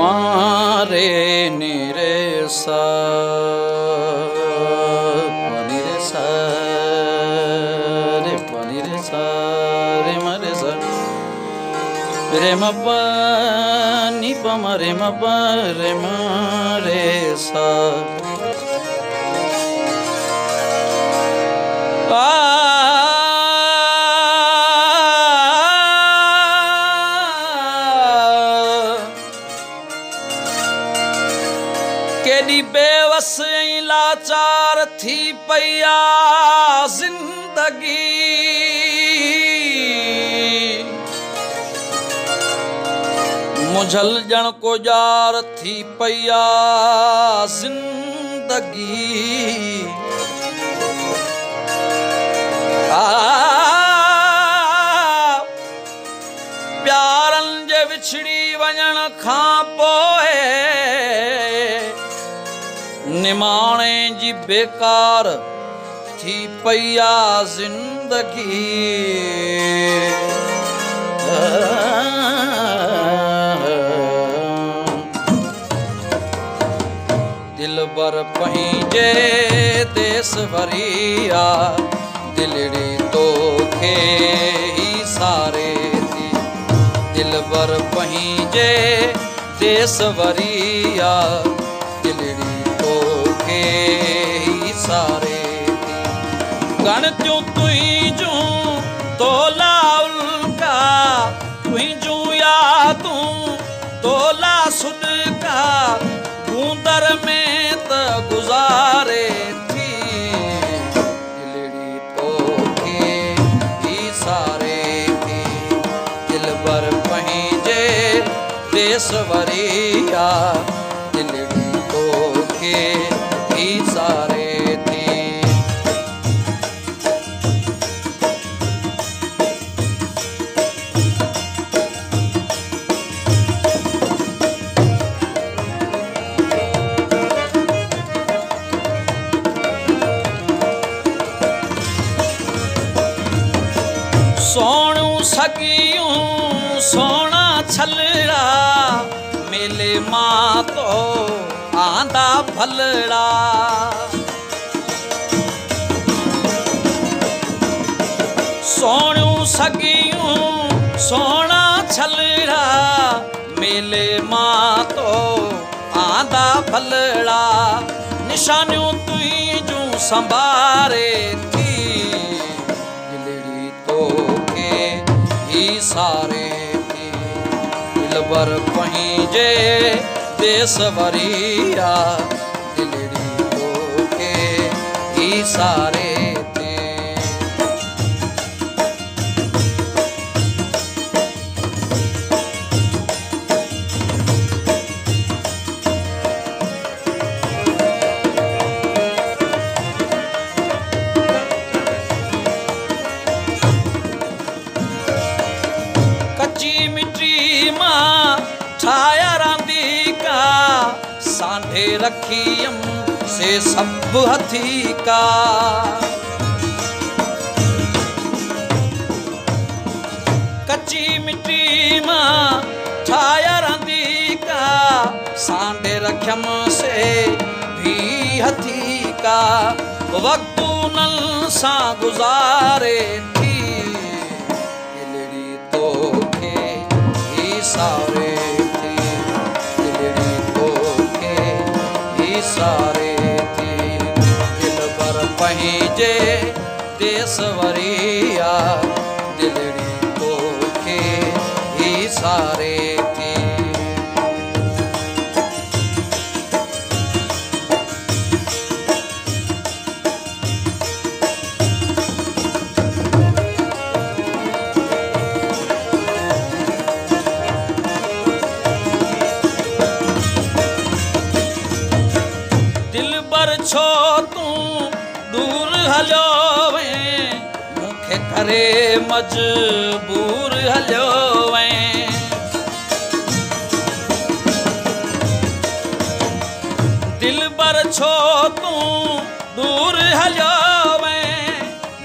मारे नी रे सा नी रे सा रे नी रे सा रे म रे सा रे म प नी प म रे म प रे म रे सा केडी बेवस लाचार थी पया जिंदगी मुझल जन को जार थी पया जिंदगी प्यारन जे विछड़ी वञण खां पोइ निमाणे जी बेकार थी पया जिंदगी दिल बर पंहिंजे देस वरिया दिलड़ी तो खे ही सारे थी दिल बर पंहिंजे देस वरिया दिलड़ी तो खे ही सारे थी गणतियूं तुंहिंजूं तोला उल्का तुंहिंजूं यादूं तोला सुॾका गूंदर में त गुज़ारे थी दिलड़ी तो खे ही सारे थी दिल बर पंहिंजे देस वरिया दिलड़ी तो खे ही सारे थी सोणू सगियूं सोना छलड़ा मेले मां तो आंदा भलड़ा सोणू सगियूं सोना छलड़ा मेले मां तो आंदा भलड़ा निशानियूं तुंहिंजूं संभारे थी दिलड़ी तो खे ही सारे थी दिल बर पंहिंजे देस वरिया दिलड़ी तो खे ही सारे थी कच्ची मिट्टी मां ठाया रांदीका सांढे रखियम से सब हथी का कच्ची मिट्टी मां ठाया रांदीका सांढे रखियम से भी हथी का वक्त नल सां गुज़ारे थी दिलड़ी तो खे ही सारे थी दिलड़ी तो खे ही सारे थी दिल बर पंहिंजे देस वरिया दिलड़ी तो खे ही सारे थी छो तूं दूर हलियो वएं मूंखे करे मजबूर हलियो वएं दिल बर छो तूं दूर हलियो वएं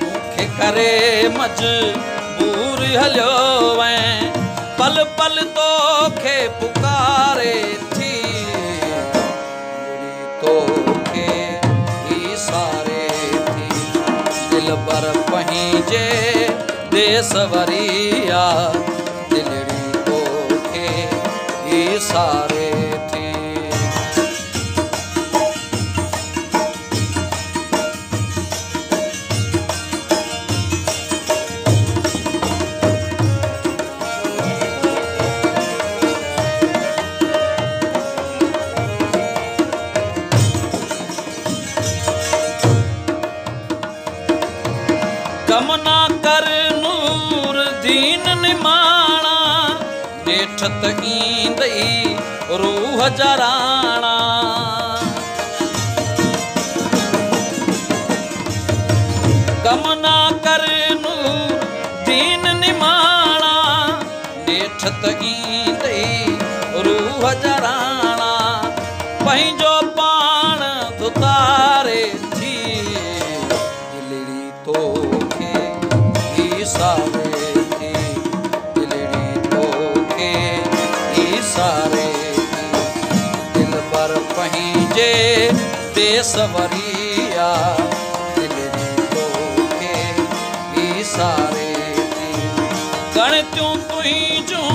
मूंखे करे मजबूर हलियो वएं पल पल तोखे पुकारे पंहिंजे देस वरिया दिलड़ी तोखे इसारे थी। कम ना कर नूर दीन निमाणा नेठ त ईंदई रूह जराणा। कम ना कर नूर दीन निमाणा नेठ त ईंदई रूह जराणा। पंहिंजो पाण दुतारे थी दिलड़ी तोखे इसारे थी। दिलड़ी तोखे इसारे थी। दिल पर पंहिंजे देस वरिया दिलड़ी तोखे इसारे थी। गणतियूं तुंहिंजूं